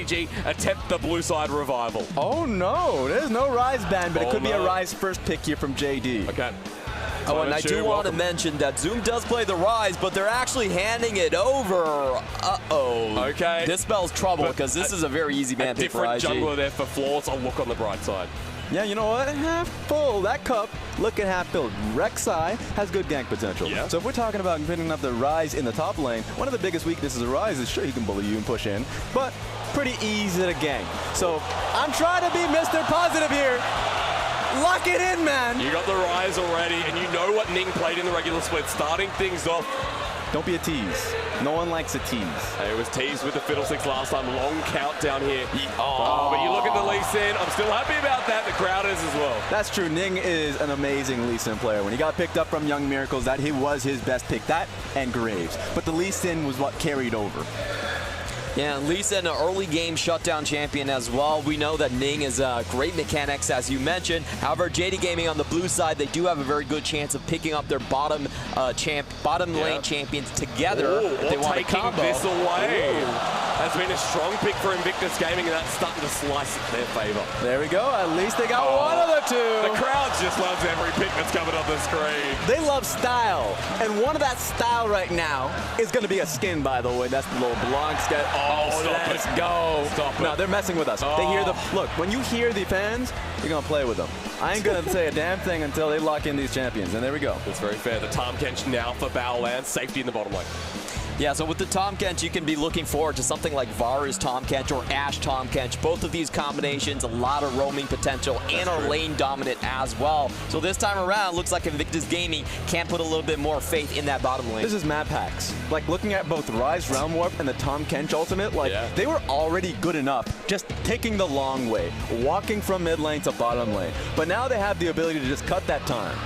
JDG attempt the blue side revival. Oh no, there's no Ryze ban, but it could be a Ryze first pick here from JD. Okay. Oh, and I do want to mention that Zoom does play the Ryze, but they're actually handing it over. Uh-oh. Okay. This spells trouble because this is a very easy ban pick for IG. Different jungler there for Flaws. I'll look on the bright side. Yeah, you know what? Half full. That cup looking half filled. Rek'Sai has good gank potential. Yeah. So if we're talking about picking up the Ryze in the top lane, one of the biggest weaknesses of Ryze is sure he can bully you and push in, but pretty easy to gank. So I'm trying to be Mr. Positive here. Lock it in, man. You got the Ryze already, and you know what Ning played in the regular split, starting things off. Don't be a tease. No one likes a tease. It was teased with the Fiddlesticks last time. Long countdown here. But you look at the Lee Sin. I'm still happy about that. The crowd is as well. That's true. Ning is an amazing Lee Sin player. When he got picked up from Young Miracles, that he was his best pick. That and Graves. But the Lee Sin was what carried over. Yeah, and Lee Sin, an early game shutdown champion as well. We know that Ning is great mechanics, as you mentioned. However, JD Gaming on the blue side, they do have a very good chance of picking up their bottom lane champions together if they want to combo. This away. Has been a strong pick for Invictus Gaming, and that's starting to slice it in their favor. There we go. At least they got one of the two. The crowd just loves every pick that's coming on the screen. They love style, and one of that style right now is going to be a skin, by the way. That's the little Blanc skin. Let's go. Stop it. No, they're messing with us. They hear the look. When you hear the fans, you're gonna play with them. I ain't gonna say a damn thing until they lock in these champions, and there we go. That's very fair. The Tahm Kench now for Baolan. Safety in the bottom lane. Yeah, so with the Tahm Kench, you can be looking forward to something like Varus Tahm Kench or Ashe Tahm Kench. Both of these combinations, a lot of roaming potential and are lane dominant as well. So this time around, looks like Invictus Gaming can put a little bit more faith in that bottom lane. This is map hacks. Like looking at both Ryze Realm Warp and the Tahm Kench ultimate, like they were already good enough just taking the long way, walking from mid lane to bottom lane. But now they have the ability to just cut that time.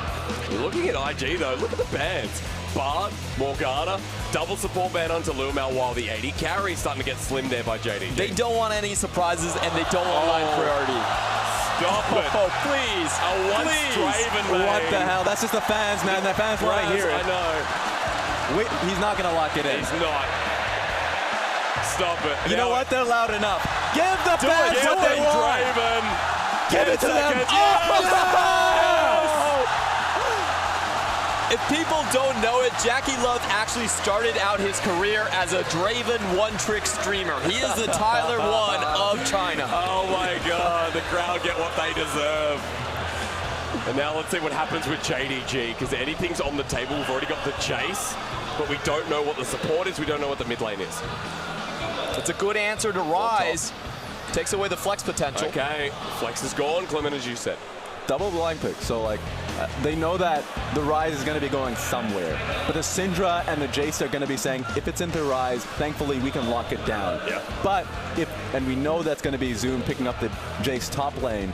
Looking at IG though, look at the bans. Bard, Morgana, double support ban onto LvMao while the AD carry starting to get slimmed there by JDG. They don't want any surprises and they don't want line priority. Stop it. Oh, please. Once Draven, man. What the hell? That's just the fans, man. The fans want to hear it. I know. Wait, he's not going to lock it in. He's not. Stop it. You know what? They're loud enough. Give the fans what they want. Draven. Give it to them. If people don't know it, JackeyLove actually started out his career as a Draven one-trick streamer. He is the Tyler One of China. Oh my God, the crowd get what they deserve. And now let's see what happens with JDG, because anything's on the table. We've already got the Jayce, but we don't know what the support is. We don't know what the mid lane is. It's a good answer to Ryze. Takes away the flex potential. Okay, flex is gone, Clement, as you said. Double blind pick, so like they know that the Ryze is going to be going somewhere, but the Syndra and the Jayce are going to be saying if it's into Ryze, thankfully we can lock it down. Yeah. But and we know that's going to be Zoom picking up the Jayce top lane,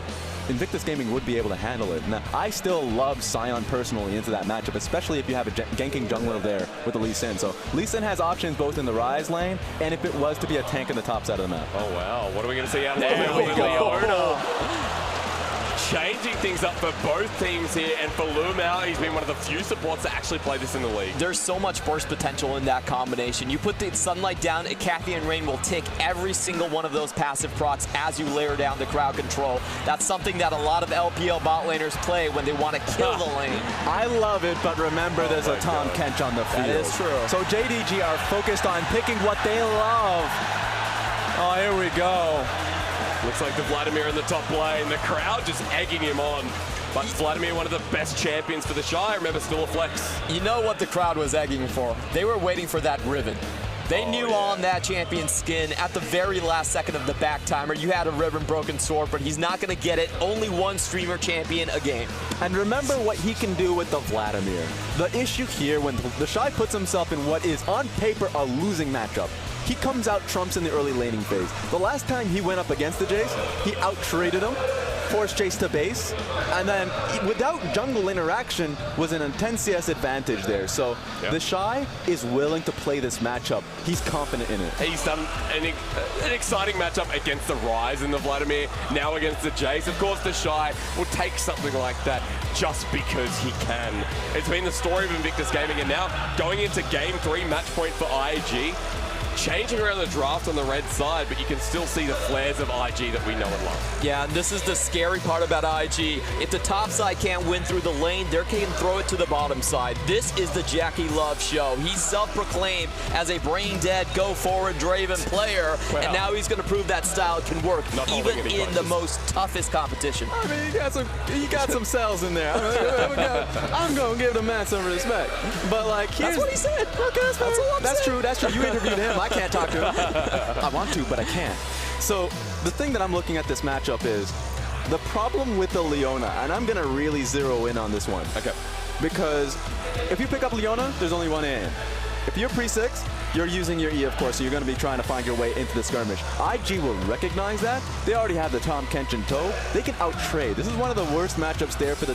Invictus Gaming would be able to handle it. Now, I still love Sion personally into that matchup, especially if you have a ganking jungler there with the Lee Sin. So Lee Sin has options both in the Ryze lane and if it was to be a tank on the top side of the map. Oh wow, what are we going to see out of There we go. Leona? Changing things up for both teams here, and for LvMao, he's been one of the few supports to actually play this in the league. There's so much burst potential in that combination. You put the Sunlight down, Kathy and Rain will take every single one of those passive procs as you layer down the crowd control. That's something that a lot of LPL bot laners play when they want to kill the lane. I love it, but remember there's a Tahm Kench on the field. That is true. So JDG are focused on picking what they love. Oh, here we go. Looks like the Vladimir in the top lane. The crowd just egging him on. But Vladimir, one of the best champions for TheShy. Remember, still a flex. You know what the crowd was egging for? They were waiting for that Riven. They knew on that champion skin at the very last second of the back timer, you had a Riven Broken Sword, but he's not going to get it. Only one streamer champion a game. And remember what he can do with the Vladimir. The issue here when TheShy puts himself in what is on paper a losing matchup, he comes out trumps in the early laning phase. The last time he went up against the Jayce, he out-traded him, forced Jayce to base, and then without jungle interaction was an intense CS advantage there. So TheShy is willing to play this matchup. He's confident in it. He's done an exciting matchup against the Ryze and the Vladimir, now against the Jayce. Of course, TheShy will take something like that just because he can. It's been the story of Invictus Gaming, and now going into Game 3, match point for IG, changing around the draft on the red side, but you can still see the flares of IG that we know and love. Yeah, and this is the scary part about IG. If the top side can't win through the lane, they can throw it to the bottom side. This is the JackeyLove show. He's self-proclaimed as a brain-dead, go-forward Draven player, and now he's going to prove that style can work, even in the most toughest competition. I mean, he got some cells in there. I'm going to give the man some respect. But, like, here's... That's what he said. Okay, that's all I'm saying. That's true. That's true. You interviewed him. I can't talk to him. I want to, but I can't. So the thing that I'm looking at this matchup is the problem with the Leona, and I'm going to really zero in on this one. Okay. Because if you pick up Leona, there's only one in. If you're pre-6, you're using your E, of course, so you're going to be trying to find your way into the skirmish. IG will recognize that. They already have the Tahm, Kench, in tow. They can out-trade. This is one of the worst matchups there for the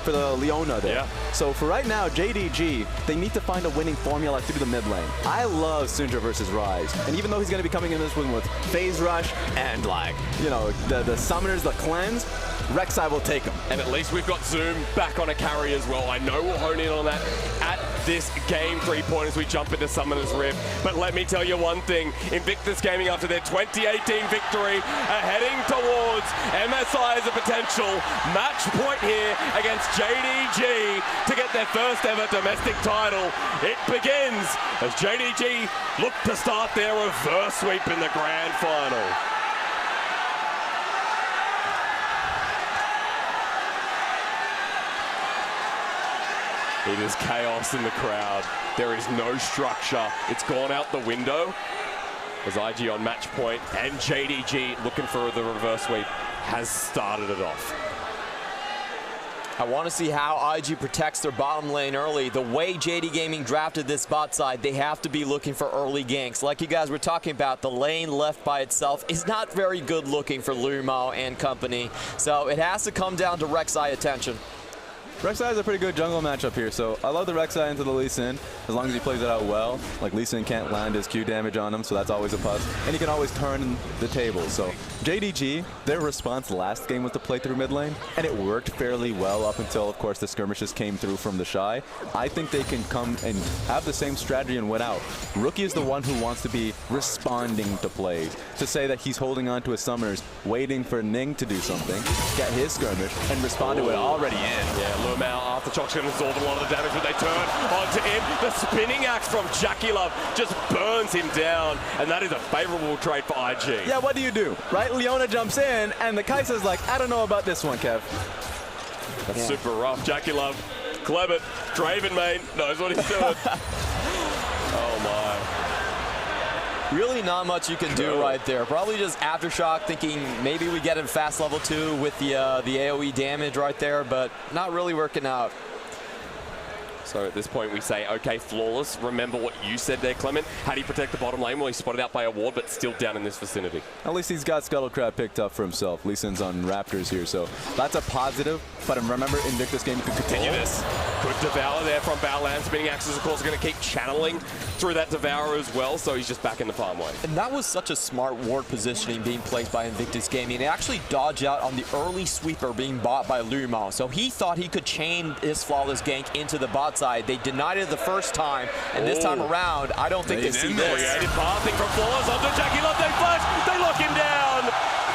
for the Leona there. Yeah. So for right now, JDG, they need to find a winning formula through the mid lane. I love Syndra versus Ryze, and even though he's going to be coming in this one with phase rush and, like, you know, the summoners, the cleanse, Rek'Sai will take him. And at least we've got Zoom back on a carry as well. I know we'll hone in on that at this game 3 point as we jump into Summoner's Rift. But let me tell you one thing. Invictus Gaming, after their 2018 victory, are heading towards MSI as a potential match point here against JDG to get their first ever domestic title. It begins as JDG look to start their reverse sweep in the grand final. It is chaos in the crowd. There is no structure. It's gone out the window as IG on match point and JDG looking for the reverse sweep has started it off. I want to see how IG protects their bottom lane early. The way JD Gaming drafted this bot side, they have to be looking for early ganks. Like you guys were talking about, the lane left by itself is not very good looking for LvMao and company. So it has to come down to Rek'Sai attention. Rek'Sai is a pretty good jungle matchup here, so I love the Rek'Sai into the Lee Sin, as long as he plays it out well. Like, Lee Sin can't land his Q damage on him, so that's always a plus. And he can always turn the table. So JDG, their response last game was to play through mid lane, and it worked fairly well up until, of course, the skirmishes came through from TheShy. I think they can come and have the same strategy and win out. Rookie is the one who wants to be responding to plays. To say that he's holding on to his summoners, waiting for Ning to do something, get his skirmish, and respond to it already in. Yeah, LvMao after Choc's going to absorb a lot of the damage, but they turn onto him. The spinning axe from JackeyLove just burns him down, and that is a favorable trade for IG. Yeah, what do you do, right? Leona jumps in, and the Kaisa's like, I don't know about this one, Kev. That's super rough. JackeyLove, Clement, Draven main, knows what he's doing. Oh my. Really not much you can do right there. Probably just Aftershock, thinking maybe we get in fast level 2 with the AoE damage right there, but not really working out. So at this point we say, okay, flawless. Remember what you said there, Clement. How do you protect the bottom lane? Well, he's spotted out by a ward, but still down in this vicinity. At least he's got Scuttlecrab picked up for himself. Lee Sin's on Raptors here, so that's a positive. But remember, Invictus Gaming could continue this. Good Devour there from Baolan. Spinning Axes, of course, are going to keep channeling through that Devour as well, so he's just back in the farm lane. And that was such a smart ward positioning being placed by Invictus Gaming. They actually dodged out on the early sweeper being bought by LvMao. So he thought he could chain his flawless gank into the bot side. They denied it the first time, and this time around, I don't think they see this. Creative passing from Flawless onto JackeyLove. They flash, they lock him down.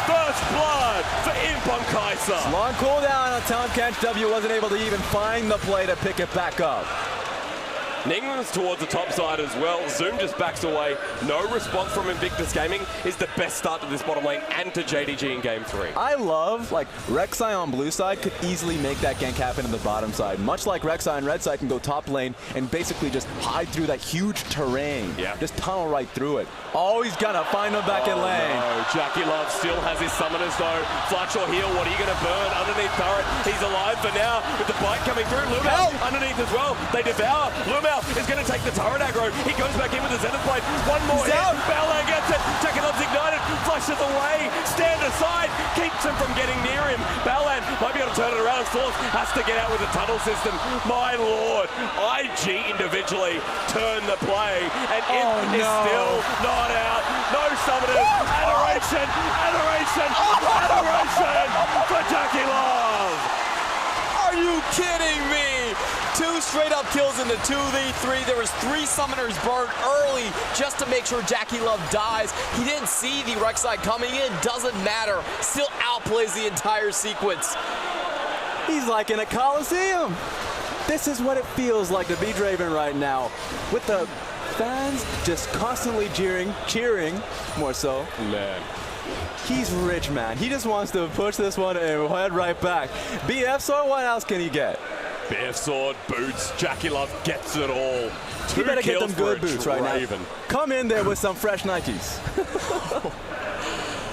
First blood for Imp on Kaisa. Long cooldown on Tahm. Kench W wasn't able to even find the play to pick it back up. Ning was towards the top side as well. Zoom just backs away. No response from Invictus Gaming is the best start to this bottom lane and to JDG in game 3. I love, like, Rek'Sai on blue side could easily make that gank happen in the bottom side. Much like Rek'Sai on red side can go top lane and basically just hide through that huge terrain. Yeah. Just tunnel right through it. Always gonna find him back in lane. No. JackeyLove still has his summoners though. Flash or heal, what are you gonna burn? Underneath turret, he's alive for now with the bite coming through. LvMao underneath as well. They devour. LvMao is going to take the turret aggro. He goes back in with the Zenith Blade. One more hit. Baolan gets it. JackeyLove's ignited. Flashes away. Stand aside. Keeps him from getting near him. Baolan might be able to turn it around. Force has to get out with the tunnel system. My lord. IG individually turn the play. And it is still not out. No summoners. Adoration. Adoration. Adoration for JackeyLove. Are you kidding me? 2 straight up kills in the 2v3. There was 3 summoners burned early just to make sure JackeyLove dies. He didn't see the Rek'Sai coming in. Doesn't matter. Still outplays the entire sequence. He's like in a coliseum. This is what it feels like to be Draven right now, with the fans just constantly cheering, more so. Man. He's rich, man. He just wants to push this one and head right back. BF sword, what else can he get? BF sword, boots, JackeyLove gets it all. You better get them good boots right Draven. now. Come in there with some fresh Nikes.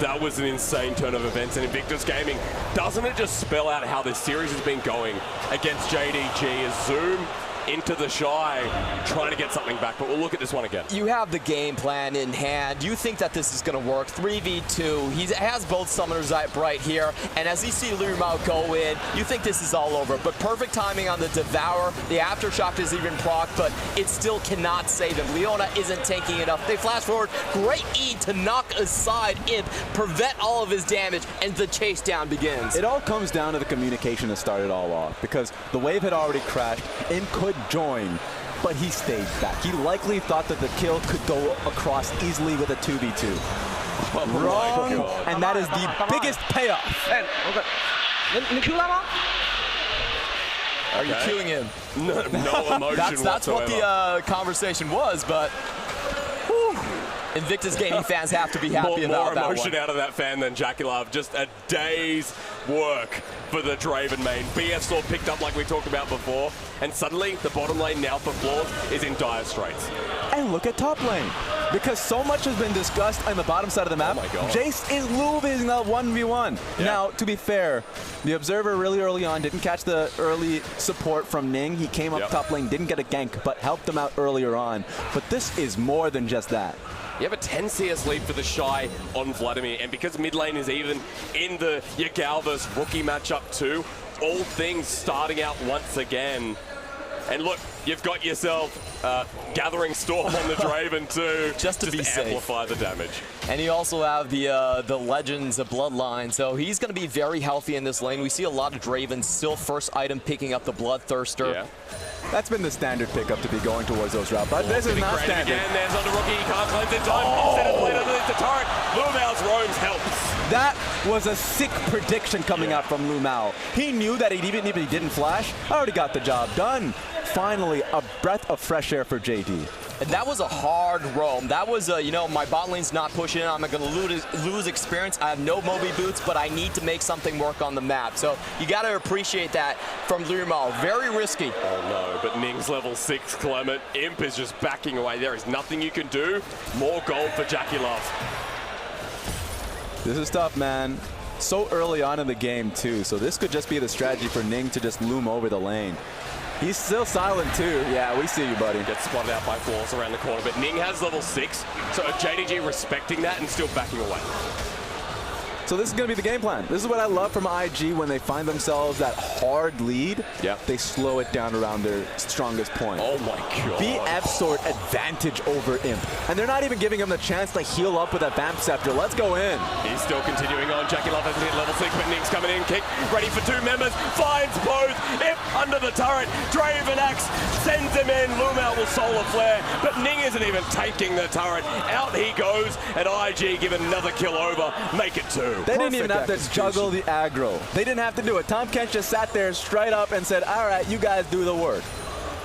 That was an insane turn of events, and Invictus Gaming, doesn't it just spell out how this series has been going against JDG as Zoom into TheShy, trying to get something back, but we'll look at this one again. You have the game plan in hand. You think that this is going to work. 3v2. He has both summoners right here, and as you see LvMao go in, you think this is all over. But perfect timing on the Devour. The Aftershock is even proc, but it still cannot save him. Leona isn't tanking enough. They flash forward. Great E to knock aside Imp, prevent all of his damage, and the chase down begins. It all comes down to the communication to start it all off, because the wave had already crashed. Imp could join, but he stayed back. He likely thought that the kill could go across easily with a 2v2. Wrong, and that is the biggest payoff. Are you queuing him? No emotion that's what whatsoever. the conversation was, but whew, Invictus Gaming fans have to be happy about that one. More emotion out of that fan than JackeyLove. Just a day's work for the Draven main. BF sword picked up like we talked about before, and suddenly the bottom lane now for Flawed is in dire straits. And look at top lane, because so much has been discussed on the bottom side of the map. Oh my God. Jayce is losing that 1v1. Yeah. Now, to be fair, the Observer really early on didn't catch the early support from Ning. He came up top lane, didn't get a gank, but helped him out earlier on. But this is more than just that. You have a 10 CS lead for TheShy on Vladimir, and because mid lane is even in the Yagao versus Rookie matchup too, all things starting out once again. And look, you've got yourself Gathering Storm on the Draven too, just to be safe. Amplify the damage. And you also have the Legends of Bloodline, so he's going to be very healthy in this lane. We see a lot of Draven still first item picking up the Bloodthirster. Yeah. That's been the standard pickup to be going towards those routes, but this is not standard. Again, there's on the Rookie, he can't cleanse in time. Instead of playing underneath the turret, LvMao's roams helps. That was a sick prediction coming out from LvMao. He knew that even if he didn't flash, already got the job done. Finally, a breath of fresh air for JD. And that was a hard roam. That was, you know, my bot lane's not pushing in. I'm going to lose experience. I have no Moby boots, but I need to make something work on the map. So you got to appreciate that from LvMao. Very risky. Oh no, but Ning's level 6, Clement. Imp is just backing away. There is nothing you can do. More gold for JackeyLove. This is tough, man. So early on in the game, too. So this could just be the strategy for Ning to just loom over the lane. He's still silent, too. Yeah, we see you, buddy. Gets spotted out by Flaws around the corner, but Ning has level 6, so JDG respecting that and still backing away. So this is going to be the game plan. This is what I love from IG when they find themselves that hard lead. Yep. They slow it down around their strongest point. Oh my God. BF sword advantage over Imp. And they're not even giving him the chance to heal up with that Vamp Scepter. Let's go in. He's still continuing on. JackeyLove has hit level 6, but Ning's coming in. Kick, ready for 2 members. Finds both. Imp under the turret. Draven Axe sends him in. LvMao will solar flare, but Ning isn't even taking the turret. Out he goes, and IG give another kill over. Make it 2. They didn't even have to juggle the aggro. They didn't have to do it. Tahm Kench just sat there straight up and said, all right, you guys do the work.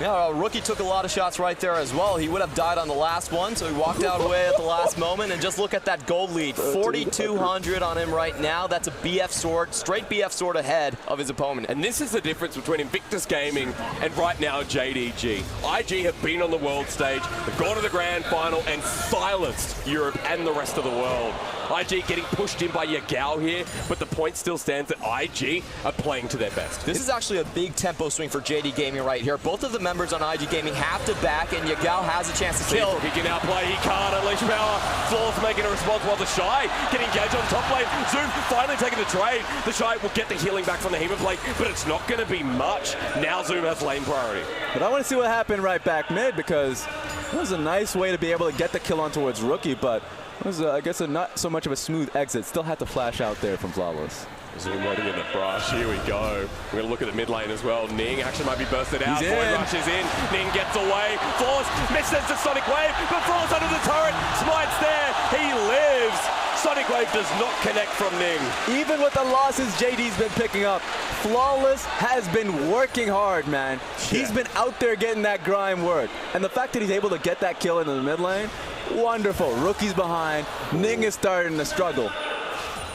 Yeah, Rookie took a lot of shots right there as well. He would have died on the last one, so he walked out away at the last moment. And just look at that gold lead, 4,200 on him right now. That's a BF sword, straight BF sword ahead of his opponent. And this is the difference between Invictus Gaming and right now JDG. IG have been on the world stage, they've gone to the grand final and silenced Europe and the rest of the world. IG getting pushed in by Yagao here, but the point still stands that IG are playing to their best. This is actually a big tempo swing for JD Gaming right here. Both of the members on IG Gaming have to back, and Yagao has a chance to kill. He can outplay, he can't unleash power. Flaw's making a response while TheShy getting engaged on top lane. Zoom finally taking the trade. TheShy will get the healing back from the Hema plate, but it's not going to be much. Now Zoom has lane priority. But I want to see what happened right back mid, because it was a nice way to be able to get the kill on towards Rookie, but It was, I guess, not so much of a smooth exit. Still had to flash out there from Flawless. Zoom waiting in the brush. Here we go. We're going to look at the mid lane as well. Ning actually might be bursted out. Void rushes in. Ning gets away. Flawless misses the Sonic Wave, but Flawless under the turret. Smite's there. He lives. Sonic Wave does not connect from Ning. Even with the losses JD's been picking up, Flawless has been working hard, man. Yeah. He's been out there getting that grind work. And the fact that he's able to get that kill into the mid lane, wonderful. Rookie's behind. Ning is starting to struggle.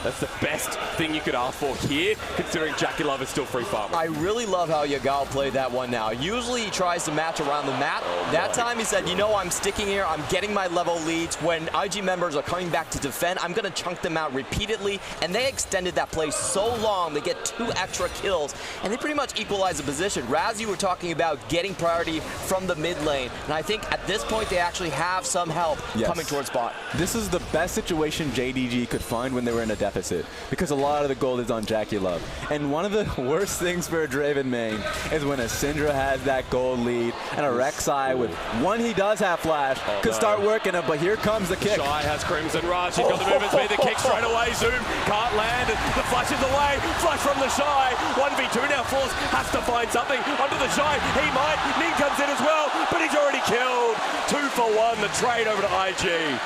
That's the best thing you could ask for here, considering JackeyLove is still free farming. I really love how Yagao played that one now. Usually he tries to match around the map. That time he said, you know, I'm sticking here, I'm getting my level leads. When IG members are coming back to defend, I'm going to chunk them out repeatedly. And they extended that play so long, they get 2 extra kills. And they pretty much equalize the position. Raz, you were talking about getting priority from the mid lane. And I think at this point they actually have some help coming towards bot. This is the best situation JDG could find when they were in a deficit, because a lot of the gold is on JackeyLove. And one of the worst things for a Draven main is when a Syndra has that gold lead and a Rek'Sai with one he does have flash could start working it, but here comes the kick. Shy has Crimson Rush. He's got the movement speed, the kick straight away. Zoom can't land. The flash is away. Flash from the Shy. 1v2 now. Flawless has to find something under the Shy. He might. Ning comes in as well, but he's already killed. 2 for 1. The trade over to IG.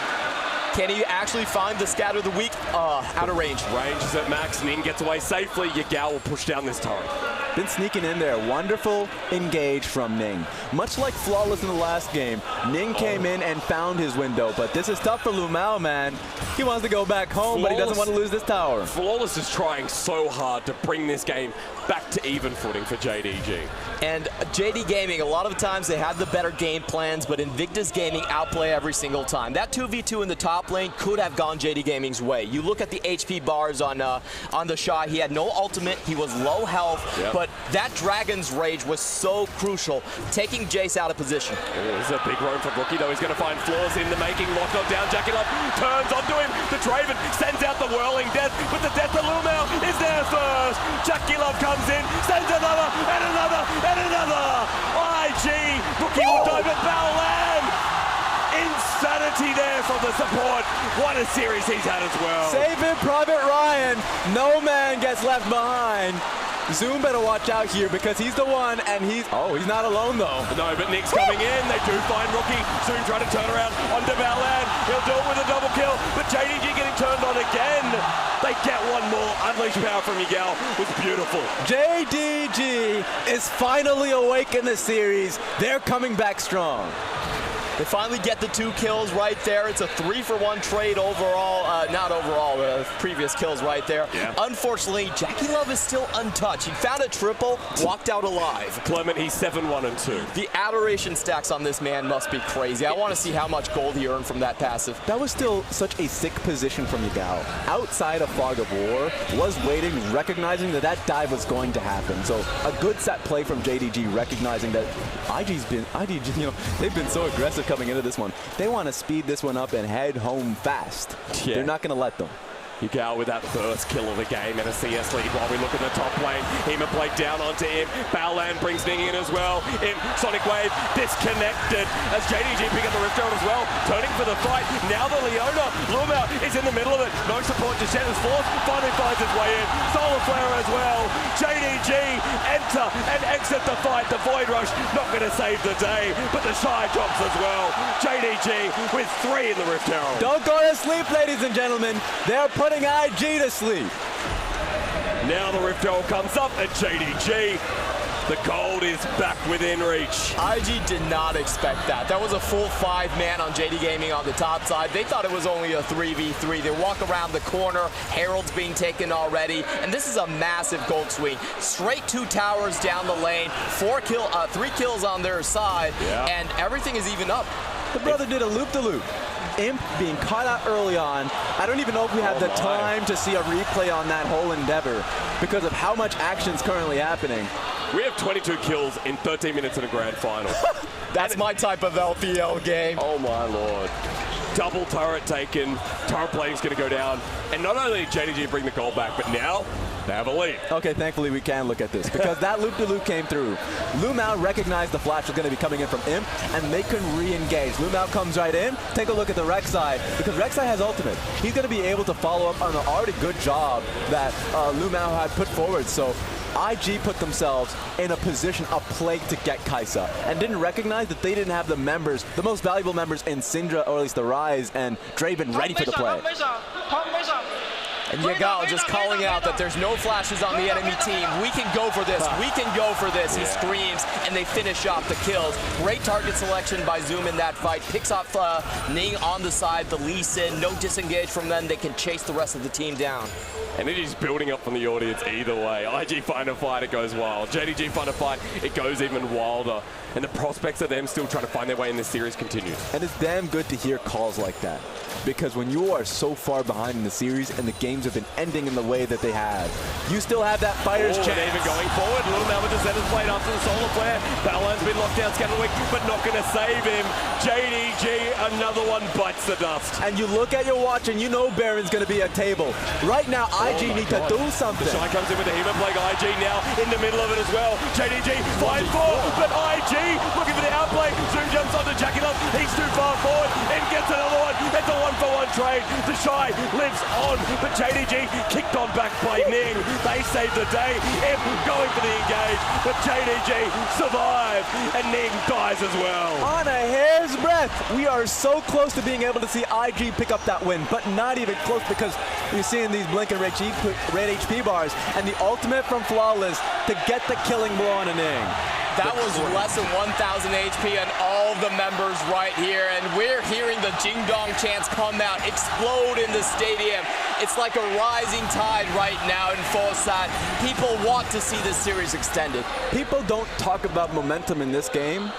Can he actually find the scatter of the week? Out of range. Range is at max. Ning gets away safely. Yagao will push down this turret. Been sneaking in there. Wonderful engage from Ning. Much like Flawless in the last game, Ning came in and found his window, but this is tough for LvMao, man. He wants to go back home, but he doesn't want to lose this tower. Flawless is trying so hard to bring this game back to even footing for JDG. And JD Gaming, a lot of times they have the better game plans, but Invictus Gaming outplay every single time. That 2v2 in the top lane could have gone JD Gaming's way. You look at the HP bars on TheShy, he had no ultimate, he was low health, but that Dragon's Rage was so crucial, taking Jayce out of position. This is a big roam from Rookie, though. He's going to find flaws in the making. Locked on down. JackeyLove turns onto him. The Draven sends out the whirling death, but the death of LvMao is there first. JackeyLove comes in, sends another, and another, and another. IG, Rookie will dive at Baolan. Insanity there from the support. What a series he's had as well. Save it, Private Ryan. No man gets left behind. Zoom better watch out here because he's the one, and he's not alone though. No, but Nick's coming in. They do find Rookie. Zoom trying to turn around onto Baolan. He'll do it with a double kill, but JDG getting turned on again. They get one more. Unleash power from Yagao was beautiful. JDG is finally awake in the series. They're coming back strong. They finally get the 2 kills right there. It's a 3-for-1 trade overall. Not overall, the previous kills right there. Yeah. Unfortunately, JackeyLove is still untouched. He found a triple, walked out alive. Clement, he's 7-1-2. The adoration stacks on this man must be crazy. I want to see how much gold he earned from that passive. That was still such a sick position from Yagao. Outside of Fog of War, was waiting, recognizing that that dive was going to happen. So a good set play from JDG, recognizing that IDG, you know, they've been so aggressive coming into this one. They want to speed this one up and head home fast. Yeah. They're not going to let them. Yagao with that first kill of the game and a CS lead while we look at the top lane. Hema played down onto him. Baolan brings Ning in as well. Sonic Wave disconnected as JDG pick up the Rift Herald as well. Turning for the fight. Now the Leona. LvMao is in the middle of it. No support just yet as Force finally finds his way in. Solar Flare as well. JDG enter and exit the fight. The Void Rush not going to save the day, but the Shy drops as well. JDG with 3 in the Rift Herald. Don't go to sleep, ladies and gentlemen. They're putting IG to sleep. Now the Rift Herald comes up at JDG. The gold is back within reach. IG did not expect that. That was a full 5-man on JD Gaming on the top side. They thought it was only a 3v3. They walk around the corner. Herald's being taken already. And this is a massive gold swing. Straight 2 towers down the lane. 3 kills on their side. Yeah. And everything is even up. The brother did a loop-de-loop. Imp being caught out early on. I don't even know if we have the time to see a replay on that whole endeavor because of how much action is currently happening. We have 22 kills in 13 minutes in a grand final. That's my type of LPL game. Oh my lord. Double turret taken. Turret plating's going to go down. And not only did JDG bring the gold back, but now They have a lead. Okay, thankfully we can look at this because that loop-de-loop came through. LvMao recognized the flash was going to be coming in from Imp, and they couldn't re-engage. LvMao comes right in. Take a look at the Rek'Sai, because Rek'Sai has ultimate. He's going to be able to follow up on an already good job that LvMao had put forward. So IG put themselves in a position of plague to get Kaisa and didn't recognize that they didn't have the members, the most valuable members in Syndra, or at least the Ryze and Draven, ready for the play. And Yagao just calling out that there's no flashes on the enemy team. We can go for this. We can go for this. He screams, and they finish off the kills. Great target selection by Zoom in that fight. Picks off Ning on the side, the Lee Sin. No disengage from them. They can chase the rest of the team down. And it is building up from the audience either way. IG find a fight, it goes wild. JDG find a fight, it goes even wilder. And the prospects of them still trying to find their way in this series continues. And it's damn good to hear calls like that, because when you are so far behind in the series and the games have been ending in the way that they have, you still have that fighter's chance. And even going forward, LvMao with the Zenith blade after the solar flare. Baolan's been locked down, scattered weak, but not going to save him. JDG, another one bites the dust. And you look at your watch and you know Baron's going to be at table. Right now, IG need to do something. TheShy comes in with the Hema Plague. IG now in the middle of it as well. JDG finds four, but IG looking for the outplay. Zoom jumps onto JackeyLove. He's too far forward and gets another one. It's a one-for-one trade. TheShy lives on, but JDG kicked on back by Ning. They saved the day. Imp going for the engage, but JDG survived, and Ning dies as well. On a hair's breadth, we are so close to being able to see IG pick up that win, but not even close, because you're seeing these blinking red HP bars and the ultimate from Flawless to get the killing blow on a Ning. That was less than 1,000 HP on all the members right here, and we're hearing the Jing Dong chants come out, explode in the stadium. It's like a rising tide right now in Fullsat. People want to see this series extended. People don't talk about momentum in this game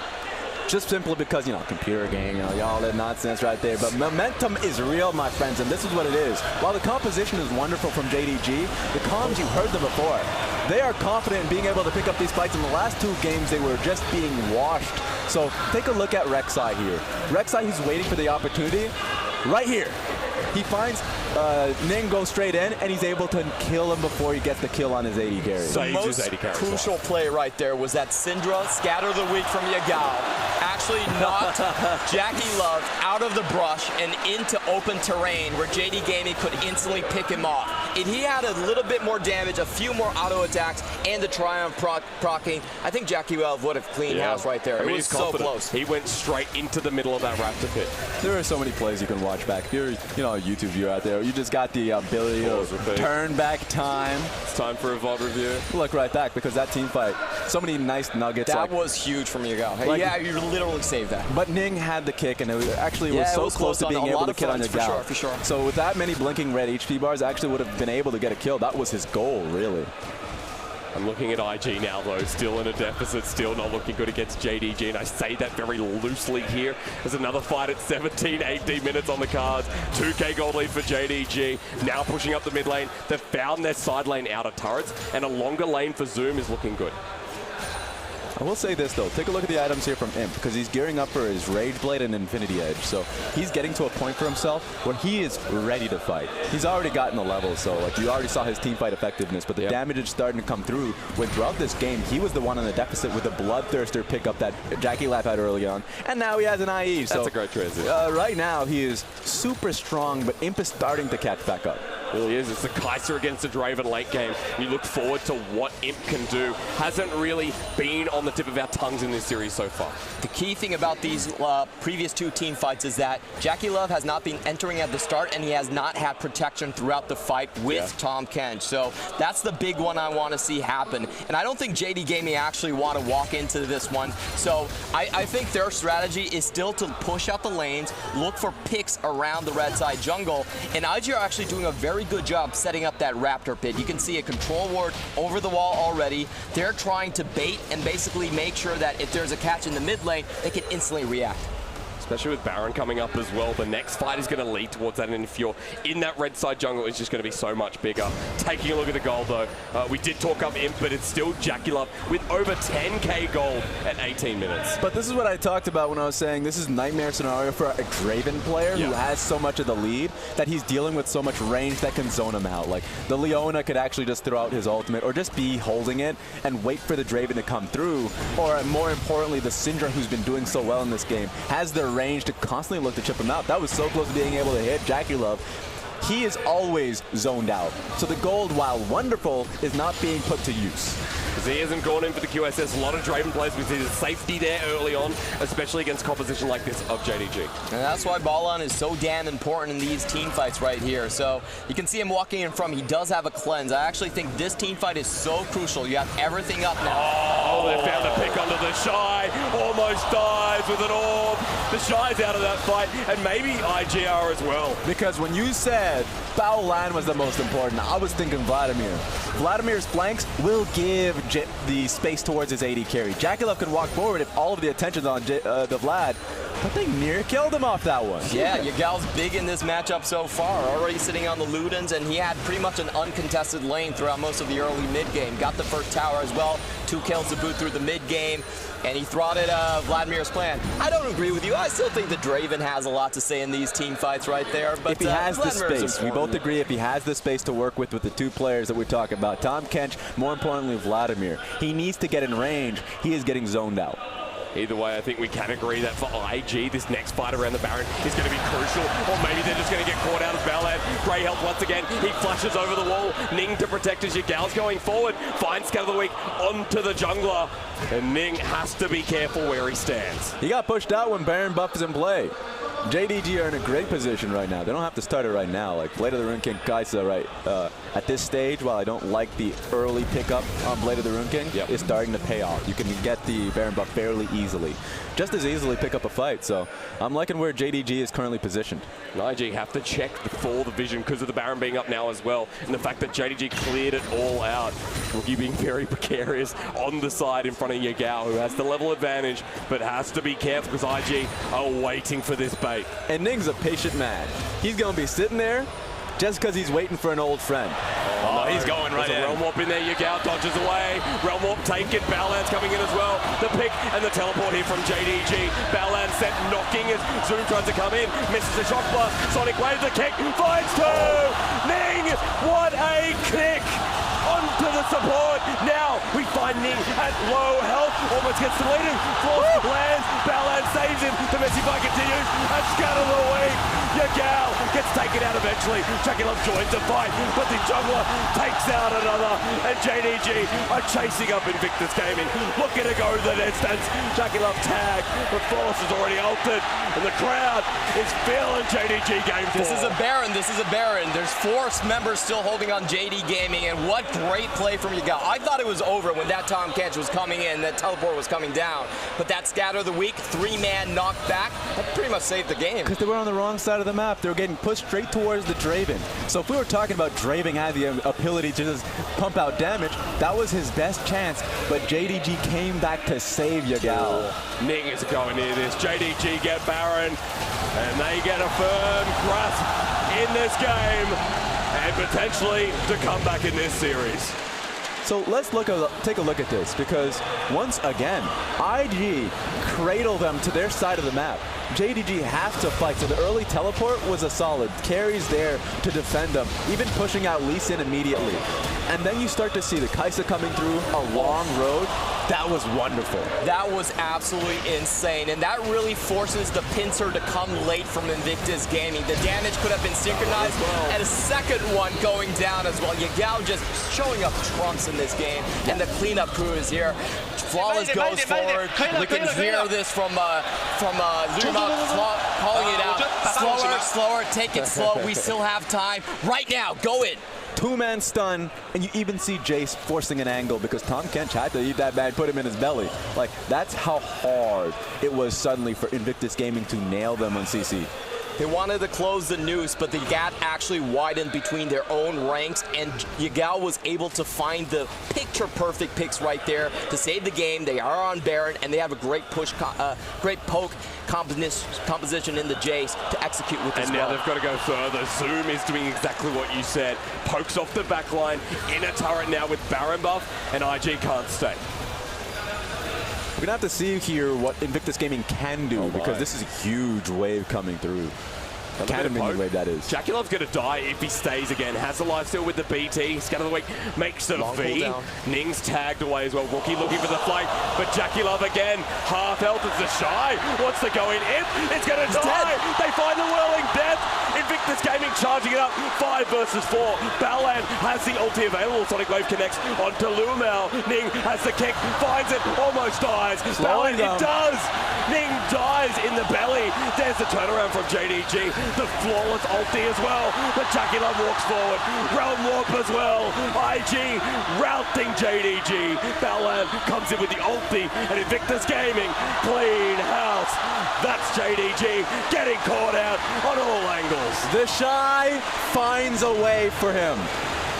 just simply because, you know, computer game, you know, all that nonsense right there. But momentum is real, my friends, and this is what it is. While the composition is wonderful from JDG, the comms, you've heard them before. They are confident in being able to pick up these fights. In the last two games, they were just being washed. So take a look at Rek'Sai here. Rek'Sai, he's waiting for the opportunity. Right here, he finds Ning go straight in, and he's able to kill him before he gets the kill on his AD carry. The most crucial play right there was that Syndra scatter the weak from Yagao actually knocked JackeyLove out of the brush and into open terrain where JD Gaming could instantly pick him off. If he had a little bit more damage, a few more auto attacks, and the Triumph procking, I think JackeyLove would have cleaned house right there. I mean, it was so close. He went straight into the middle of that Raptor pit. There are so many plays you can watch back. If you're, you know, a YouTube viewer out there, you just got the ability to turn back time. It's time for a VOD review. Look right back, because that team fight, so many nice nuggets. That was huge from Yagao. Hey, yeah, you literally saved that. But Ning had the kick, and it was so close to being able to kill on Yagao. For sure. So with that many blinking red HP bars, actually would have been able to get a kill. That was his goal, really. I'm looking at IG now, though, still in a deficit, still not looking good against JDG, and I say that very loosely here. There's another fight at 17, 18 minutes on the cards. 2K gold lead for JDG, now pushing up the mid lane. They've found their side lane outer turrets, and a longer lane for Zoom is looking good. I will say this, though. Take a look at the items here from Imp, because he's gearing up for his Rage Blade and Infinity Edge. So he's getting to a point for himself where he is ready to fight. He's already gotten the level, so like you already saw his team fight effectiveness, but the damage is starting to come through when throughout this game, he was the one in the deficit with the Bloodthirster pickup that JackeyLove had early on, and now he has an IE. So that's a great transition. Right now, he is super strong, but Imp is starting to catch back up. It really is. It's the Kaisa against the Draven late game. You look forward to what Imp can do. Hasn't really been on the tip of our tongues in this series so far. The key thing about these previous two team fights is that JackeyLove has not been entering at the start, and he has not had protection throughout the fight with Tahm Kench. So that's the big one I want to see happen. And I don't think JD Gaming actually want to walk into this one. So I think their strategy is still to push out the lanes, look for picks around the red side jungle, and IG are actually doing a very good job setting up that Raptor pit. You can see a control ward over the wall already. They're trying to bait and basically make sure that if there's a catch in the mid lane, they can instantly react. Especially with Baron coming up as well. The next fight is going to lead towards that, and if you're in that red side jungle, it's just going to be so much bigger. Taking a look at the gold, though. We did talk up Imp, but it's still JackeyLove with over 10k gold at 18 minutes. But this is what I talked about when I was saying this is nightmare scenario for a Draven player who has so much of the lead that he's dealing with so much range that can zone him out. Like, the Leona could actually just throw out his ultimate or just be holding it and wait for the Draven to come through. Or more importantly, the Syndra, who's been doing so well in this game, has the range to constantly look to chip him out. That was so close to being able to hit JackeyLove. He is always zoned out. So the gold, while wonderful, is not being put to use. He hasn't gone in for the QSS. A lot of Draven players, we see the safety there early on, especially against composition like this of JDG. And that's why Baolan is so damn important in these team fights right here. So you can see him walking in from, he does have a cleanse. I actually think this team fight is so crucial. You have everything up now. Oh, they found a pick under TheShy. Almost dies with an orb. TheShy's out of that fight, and maybe IGR as well. Because when you said Baolan was the most important, I was thinking Vladimir. Vladimir's flanks will give the space towards his AD carry. JackeyLove can walk forward if all of the attention's on the Vlad, but they near killed him off that one. Yeah, Yagao's big in this matchup so far, already sitting on the Ludens, and he had pretty much an uncontested lane throughout most of the early mid-game. Got the first tower as well, 2 kills to boot through the mid-game, and he throttled Vladimir's plan. I don't agree with you. I still think that Draven has a lot to say in these team fights right there. But if he has the space, we both agree if he has the space to work with the 2 players that we're talking about, Tahm, Kench, more importantly Vladimir. He needs to get in range. He is getting zoned out. Either way, I think we can agree that for IG, this next fight around the Baron is going to be crucial. Or maybe they're just going to get caught out as Baolan. Great help once again. He flashes over the wall. Ning to protect as Yagao's going forward. Finds Scout of the Week onto the jungler. And Ning has to be careful where he stands. He got pushed out when Baron buff is in play. JDG are in a great position right now. They don't have to start it right now. Like Blade of the Rune King Kaisa right at this stage, while I don't like the early pickup on Blade of the Rune King, is starting to pay off. You can get the Baron buff fairly easily. Just as easily pick up a fight. So I'm liking where JDG is currently positioned. And IG have to check for the vision because of the Baron being up now as well. And the fact that JDG cleared it all out. Rookie being very precarious on the side in front of Yagao, who has the level advantage, but has to be careful because IG are waiting for this bait. And Ning's a patient man. He's going to be sitting there just because he's waiting for an old friend. Oh, he's going right in. Realm Warp in there, Yagao dodges away. Realm Warp taken, Baolan's coming in as well. The pick and the teleport here from JDG. Baolan sent knocking as Zoom tries to come in, misses the shock blast. Sonic Wave, the kick, finds 2! Ning, what a kick! Onto the support. Now we find Ning at low health. Almost gets deleted. Floss lands. Baolan saves him. The messy fight continues. And Scatter the Week. Yagao gets taken out eventually. JackeyLove joins the fight, but the jungler takes out another. And JDG are chasing up Invictus Gaming. Looking to go the distance. JackeyLove tag, but Floss is already ulted. And the crowd is feeling JDG game 4. This is a Baron. This is a Baron. There's 4 members still holding on JD Gaming, and what great play from Yagao. I thought it was over when that Tahm Kench was coming in, that teleport was coming down. But that Scatter of the Week, 3-man knocked back, that pretty much saved the game. Because they were on the wrong side of the map. They were getting pushed straight towards the Draven. So if we were talking about Draven had the ability to just pump out damage, that was his best chance. But JDG came back to save Yagao. Ning is going near this. JDG get Baron, and they get a firm grasp in this game. And potentially to come back in this series. So let's take a look at this, because once again, IG cradle them to their side of the map. JDG have to fight, so the early teleport was a solid. Carries there to defend them, even pushing out Lee Sin immediately. And then you start to see the Kaisa coming through a long road. That was wonderful. That was absolutely insane, and that really forces the pincer to come late from Invictus Gaming. The damage could have been synchronized, and a second one going down as well. Yagao just showing up trumps in this game, and the cleanup crew is here. Flawless goes forward. We can hear this from LvMao calling it out. Slower, take it slow. We still have time. Right now, go in. 2-man stun, and you even see Jayce forcing an angle because Tahm Kench had to eat that man, put him in his belly. Like, that's how hard it was suddenly for Invictus Gaming to nail them on CC. They wanted to close the noose, but the gap actually widened between their own ranks, and Yagao was able to find the picture-perfect picks right there to save the game. They are on Baron, and they have a great push, great poke composition in the Jayce to execute with this. And now they've got to go further. Zoom is doing exactly what you said. Pokes off the back line, in a turret now with Baron buff, and IG can't stay. We're going to have to see here what Invictus Gaming can do, because this is a huge wave coming through. Kind of mini wave, that is. JackeyLove's going to die if he stays again. Has the life steal with the BT. Scatter the weak, makes it a V. Ning's tagged away as well. Rookie looking for the flank, but JackeyLove again. Half health as TheShy wants to go in. It's going to die. They find the whirling death. Invictus Gaming charging it up. 5 versus 4. Baolan has the ulti available. Sonic Wave connects onto LvMao. Ning has the kick, finds it, almost dies. Baolan, it does. Ning dies in the belly. There's the turnaround from JDG. The flawless ulti as well, but JackeyLove walks forward. Realm Warp as well. IG routing JDG. Baolan comes in with the ulti, and Invictus Gaming, clean house. That's JDG getting caught out on all angles. TheShy finds a way for him.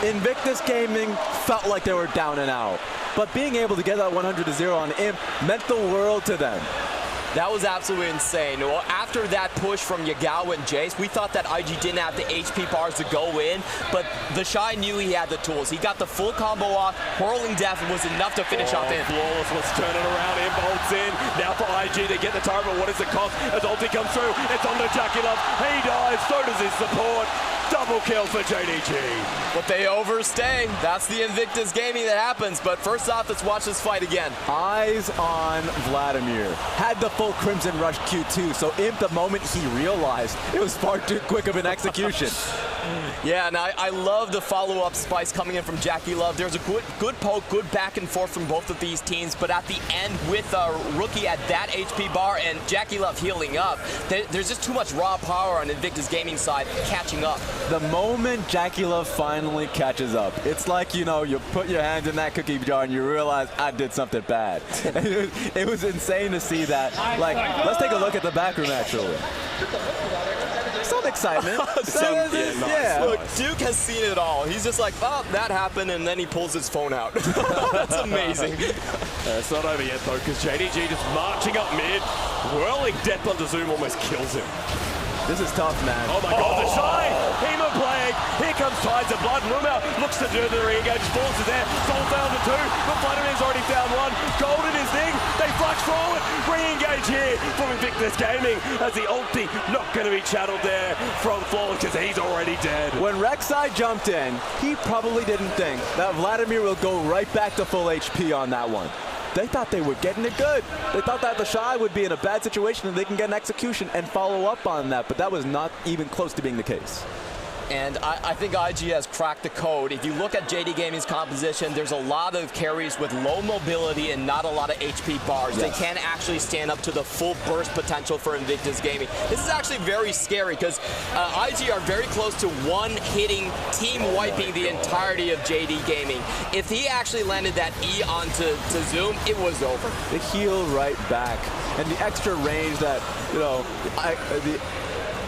Invictus Gaming felt like they were down and out, but being able to get that 100-0 on Imp meant the world to them. That was absolutely insane. Well, after that push from Yagao and Jayce, we thought that IG didn't have the HP bars to go in, but TheShy knew he had the tools. He got the full combo off. Whirling Death was enough to finish off him. Flawless, let's turn it around. Imp ults in. Now for IG to get the turret, but what does it cost? As ulti comes through, it's on to JackeyLove. He dies, so does his support. Double kill for JDG. But they overstay. That's the Invictus Gaming that happens. But first off, let's watch this fight again. Eyes on Vladimir. Had the full Crimson Rush Q2, so Imp, the moment he realized, it was far too quick of an execution. Yeah, and I love the follow-up spice coming in from JackeyLove. There's a good poke, good back and forth from both of these teams, but at the end with Rookie at that HP bar and JackeyLove healing up, there's just too much raw power on Invictus Gaming side catching up. The moment JackeyLove finally catches up, it's like, you know, you put your hand in that cookie jar and you realize I did something bad. It was insane to see that. Like, let's take a look at the back room, actually. Some excitement. Look, Duke has seen it all. He's just like, oh, that happened, and then he pulls his phone out. That's amazing. It's not over yet, though, because JDG just marching up mid. Whirling Death onto Zoom almost kills him. This is tough, man. Oh my god, TheShy! Hema Plague! Here comes Tides of Blood. LvMao looks to do the re-engage. Falls is there. Soul found the 2, but Vladimir's already found 1. Golden is Ning. They flash forward. Re-engage here from Invictus Gaming as the ulti not going to be channeled there from Flawless because he's already dead. When Rek'Sai jumped in, he probably didn't think that Vladimir will go right back to full HP on that one. They thought they were getting it good. They thought that TheShy would be in a bad situation and they can get an execution and follow up on that, but that was not even close to being the case. And I think IG has cracked the code. If you look at JD Gaming's composition, there's a lot of carries with low mobility and not a lot of HP bars. Yes. They can't actually stand up to the full burst potential for Invictus Gaming. This is actually very scary because IG are very close to one-hitting, team-wiping the entirety of JD Gaming. If he actually landed that E onto Zoom, it was over. The heal right back and the extra range that, you know, the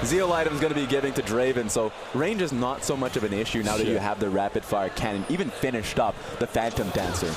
Zeal item is going to be giving to Draven, so range is not so much of an issue now that you have the rapid fire cannon, even finished up the Phantom Dancer.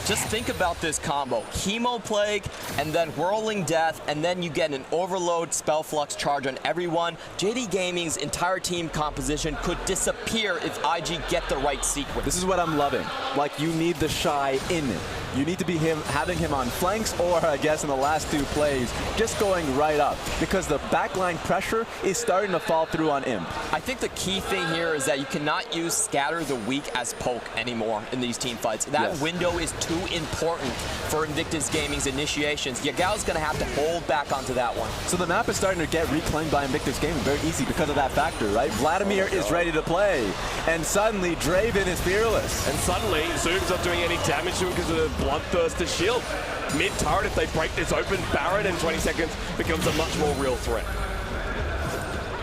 Just think about this combo. Chemo Plague, and then Whirling Death, and then you get an Overload Spell Flux charge on everyone. JD Gaming's entire team composition could disappear if IG get the right sequence. This is what I'm loving. Like, you need TheShy in it. You need to be having him on flanks, or I guess in the last 2 plays, just going right up, because the backline pressure is starting to fall through on Imp. I think the key thing here is that you cannot use Scatter the Weak as poke anymore in these team fights. That window is too important for Invictus Gaming's initiations. Yagao's going to have to hold back onto that one. So the map is starting to get reclaimed by Invictus Gaming very easy because of that factor, right? Vladimir is ready to play, and suddenly Draven is fearless. And suddenly Zoom's not doing any damage to him because of the Bloodthirst to shield. Mid-turret, if they break this open, Baron in 20 seconds becomes a much more real threat.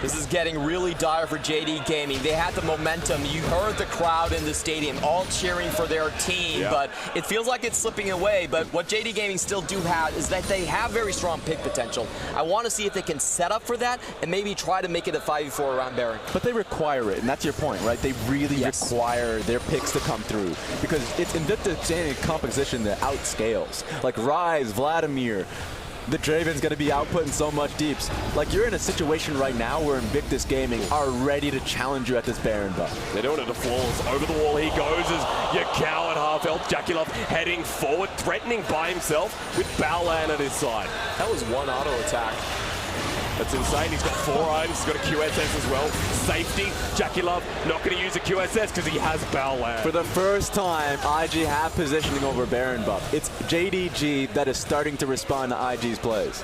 This is getting really dire for JD Gaming. They had the momentum. You heard the crowd in the stadium all cheering for their team, but it feels like it's slipping away. But what JD Gaming still do have is that they have very strong pick potential. I want to see if they can set up for that and maybe try to make it a 5v4 around Baron. But they require it, and that's your point, right? They really require their picks to come through because it's Invictus Gaming composition that outscales. Like Ryze, Vladimir, the Draven's going to be outputting so much deeps. Like, you're in a situation right now where Invictus Gaming are ready to challenge you at this Baron buff. They're doing it to flawless. Over the wall he goes as Yagao at half health. JackeyLove heading forward, threatening by himself with Baolan at his side. That was one auto attack. That's insane. He's got 4 items. He's got a QSS as well. Safety. JackeyLove not going to use a QSS because he has Baolan. For the first time, IG have positioning over Baron buff. It's JDG that is starting to respond to IG's plays.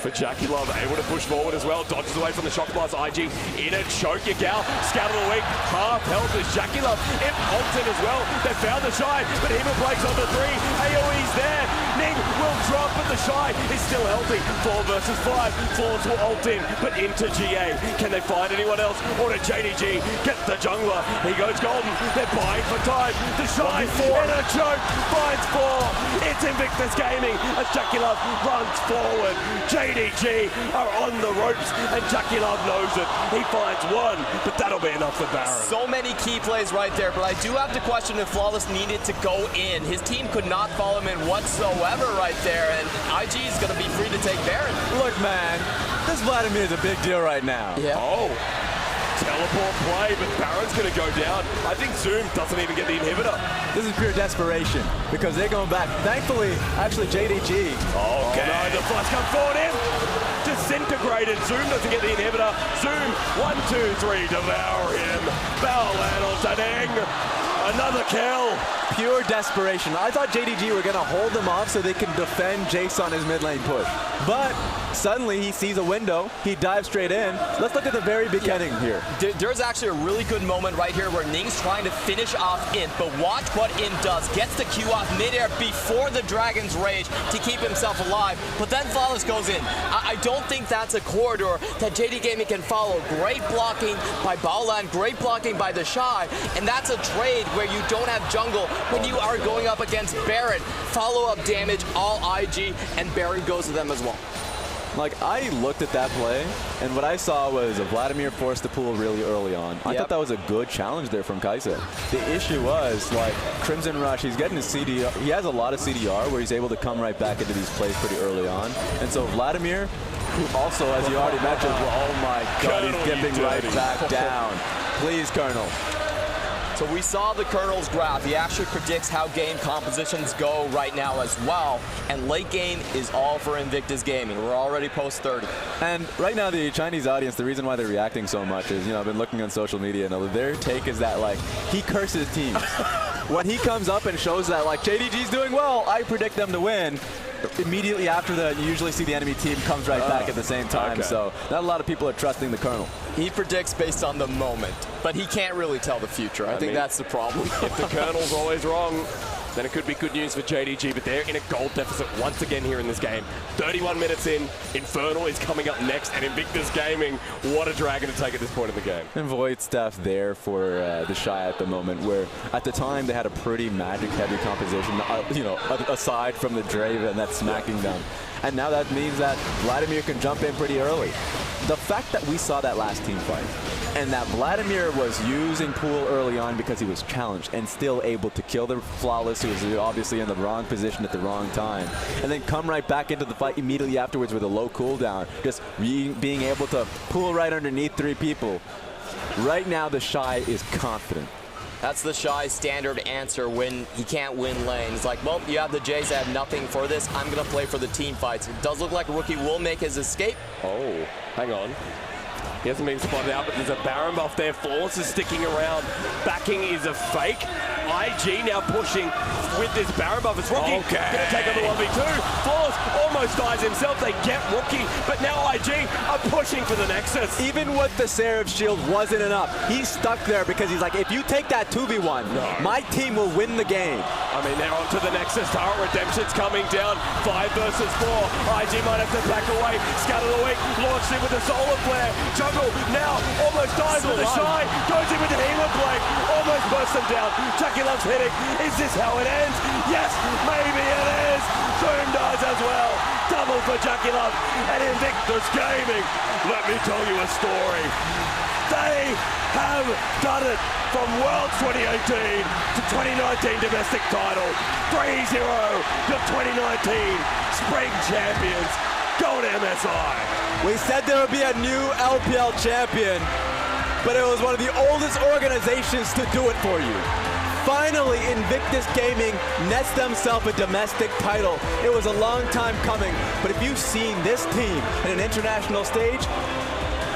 For JackeyLove, able to push forward as well. Dodges away from the shock blast. IG in a choke. Yagao, scout of the week. Half health is JackeyLove. It ults in as well. They found TheShy, but Hema breaks on the 3. AoE's there. Ning will drop, but TheShy is still healthy. 4 versus 5. Flawless will ult in, but into GA. Can they find anyone else? Or to JDG get the jungler. He goes golden. They're buying for time. TheShy in a choke. Finds 4. It's Invictus Gaming as JackeyLove runs forward. JDG are on the ropes, and JackeyLove knows it. He finds 1, but that'll be enough for Baron. So many key plays right there, but I do have to question if Flawless needed to go in. His team could not follow him in whatsoever right there, and IG is going to be free to take Baron. Look, man, this Vladimir is a big deal right now. Yeah. Oh. Teleport play, but Baron's going to go down. I think Zoom doesn't even get the inhibitor. This is pure desperation because they're going back. Thankfully, actually, JDG. Okay. Oh no, the flash comes forward in. Disintegrated. Zoom doesn't get the inhibitor. Zoom, 1, 2, 3, devour him. Baolan on Ning. Another kill. Pure desperation. I thought JDG were going to hold them off so they can defend Jayce on his mid lane push. But suddenly he sees a window. He dives straight in. Let's look at the very beginning here. There's actually a really good moment right here where Ning's trying to finish off Imp, but watch what Imp does. Gets the Q off midair before the Dragon's Rage to keep himself alive, but then Flawless goes in. I don't think that's a corridor that JD Gaming can follow. Great blocking by Baolan, great blocking by TheShy, and that's a trade where you don't have jungle when you are going up against Baron. Follow-up damage, all IG, and Baron goes to them as well. Like, I looked at that play, and what I saw was a Vladimir forced to pull really early on. I thought that was a good challenge there from Kaisa. The issue was, like, Crimson Rush, he's getting his CDR. He has a lot of CDR where he's able to come right back into these plays pretty early on. And so Vladimir, who also, as you already mentioned, oh my God, he's dipping right back down. Please, Colonel. So we saw the Colonel's graph. He actually predicts how game compositions go right now as well. And late game is all for Invictus Gaming. We're already post 30. And right now the Chinese audience, the reason why they're reacting so much is, you know, I've been looking on social media and their take is that, like, he curses teams. When he comes up and shows that, like, JDG's doing well, I predict them to win. Immediately after that, you usually see the enemy team comes right back at the same time. Okay. So not a lot of people are trusting the Colonel. He predicts based on the moment, but he can't really tell the future. I think that's the problem. If the Colonel's always wrong, then it could be good news for JDG, but they're in a gold deficit once again here in this game. 31 minutes in, Infernal is coming up next, and Invictus Gaming, what a dragon to take at this point in the game. And Void staff there for TheShy at the moment, where at the time they had a pretty magic-heavy composition, you know, aside from the Draven that's smacking them. And now that means that Vladimir can jump in pretty early. The fact that we saw that last team fight, and that Vladimir was using pool early on because he was challenged and still able to kill the Flawless, who was obviously in the wrong position at the wrong time, and then come right back into the fight immediately afterwards with a low cooldown, just being able to pool right underneath 3 people. Right now, TheShy is confident. That's TheShy's standard answer when he can't win lane. It's like, well, you have the Jayce, I have nothing for this. I'm going to play for the team fights. It does look like Rookie will make his escape. Oh, hang on. He hasn't been spotted out, but there's a Baron buff there. Flawless is sticking around. Backing is a fake. IG now pushing with this Baron buff. It's Rookie gonna take on the 1v2. Flawless almost dies himself. They get Rookie, but now IG are pushing for the Nexus. Even with the Seraph shield wasn't enough. He's stuck there because he's like, if you take that 2v1, my team will win the game. I mean, they're onto the Nexus. Turret Redemption's coming down. 5 versus 4. IG might have to back away. Scatter the weak. Launched in with the Solar Flare. Jungle now almost dies with the Shy. Goes in with the Healer Blade. Almost bursts them down. JackeyLove's hitting. Is this how it ends? Yes, maybe it is. Zoom dies as well. Double for JackeyLove and Invictus Gaming. Let me tell you a story. They have done it from Worlds 2018 to 2019 domestic title. 3-0 to 2019 Spring Champions. Go to MSI. We said there would be a new LPL champion, but it was one of the oldest organizations to do it for you. Finally, Invictus Gaming nets themselves a domestic title. It was a long time coming, but if you've seen this team in an international stage,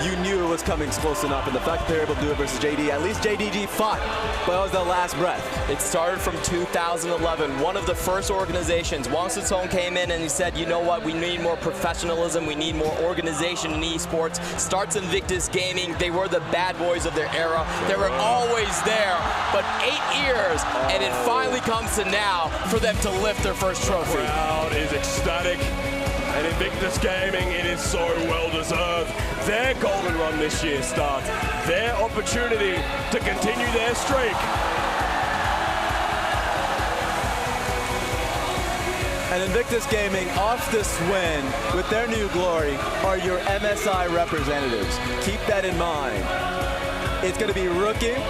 you knew it was coming close enough, and the fact that they were able to do it versus JD, at least JDG fought, but that was their last breath. It started from 2011. One of the first organizations, Wang Sitong came in and he said, you know what, we need more professionalism, we need more organization in esports. Starts Invictus Gaming. They were the bad boys of their era. They were always there, but 8 years, and it finally comes to now for them to lift their first trophy. The crowd is ecstatic. And Invictus Gaming, it is so well deserved. Their golden run this year starts. Their opportunity to continue their streak. And Invictus Gaming, off this win with their new glory, are your MSI representatives. Keep that in mind. It's going to be Rookie,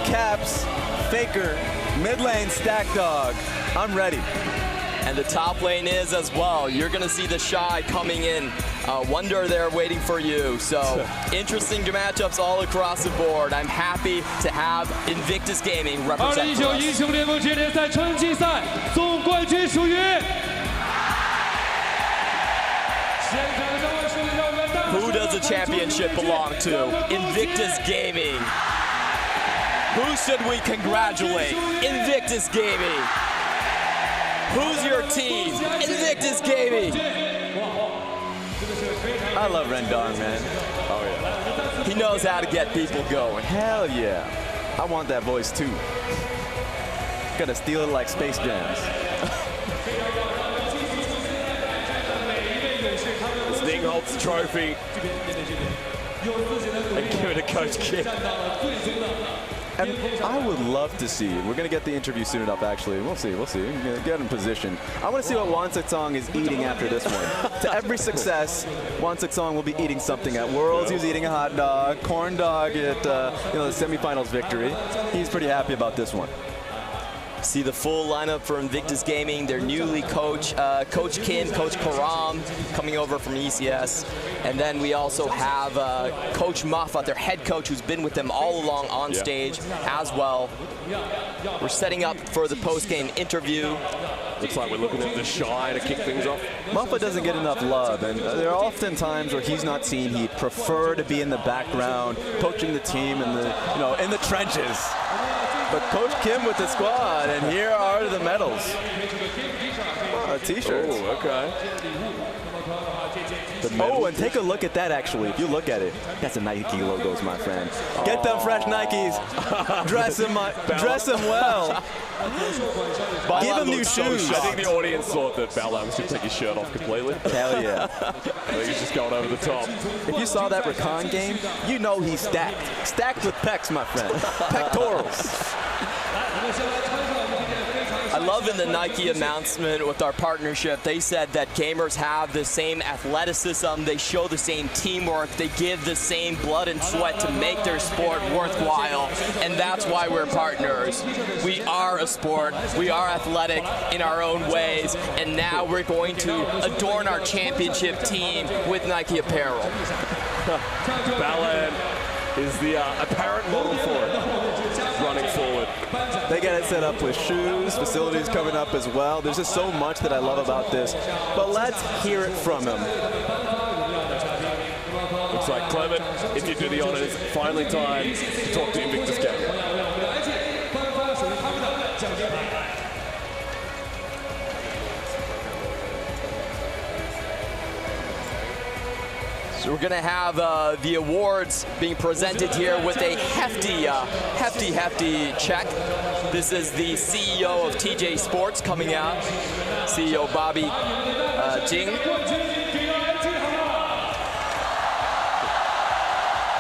Caps, Faker, mid lane Stack Dog. I'm ready. And the top lane is as well. You're going to see TheShy coming in. Wonder they're waiting for you. So interesting matchups all across the board. I'm happy to have Invictus Gaming represent for us. 2019英雄联盟职业联赛春季赛总冠军属于。 Who does the championship belong to? Invictus Gaming. Who should we congratulate? Invictus Gaming. Who's your team? Invictus Gaming. I love Rendon, man. Oh yeah. He knows how to get people going. Hell yeah. I want that voice too. Gotta steal it like Space Jams. As Ning holds the trophy and give it to Coach Kim. And I would love to see, we're going to get the interview soon enough actually, we'll see. We're going to get in position. I want to see what Wang Sitong is eating after this one. To every success, Wang Sitong will be eating something. At Worlds, he was eating a hot dog, corn dog at the semifinals victory. He's pretty happy about this one. See the full lineup for Invictus Gaming, their newly coach, Coach Kim, Coach Karam coming over from ECS. And then we also have Coach Moffat, their head coach, who's been with them all along on stage as well. We're setting up for the post-game interview. Looks like we're looking at TheShy to kick things off. Moffat doesn't get enough love, and there are often times where he's not seen. He'd prefer to be in the background, coaching the team in the, in the trenches. But Coach Kim with the squad, and here are the medals. T-shirts. Oh, okay. Oh, and take a look at that, actually. If you look at it, that's a Nike logos, my friend. Get them fresh Nikes. Dress them well. Give them new shoes. I think the audience thought that Baolan was going to take his shirt off completely. Hell yeah. I think he's just going over the top. If you saw that Recon game, you know he's stacked. Stacked with pecs, my friend. Pectorals. I love in the Nike announcement with our partnership, they said that gamers have the same athleticism, they show the same teamwork, they give the same blood and sweat to make their sport worthwhile, and that's why we're partners. We are a sport, we are athletic in our own ways, and now we're going to adorn our championship team with Nike apparel. Baolan is the apparent model for it, running forward. They got it set up with shoes, facilities coming up as well. There's just so much that I love about this. But let's hear it from him. Looks like Clement, if you do the honors, finally time to talk to Invictus Gaming. So we're gonna have the awards being presented here with a hefty check. This is the CEO of TJ Sports coming out, CEO Bobby Jing.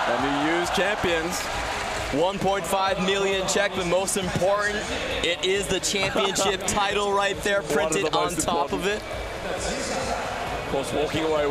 And the U's champions. 1.5 million check, but most important, it is the championship title right there printed on top of it. Of course, walking away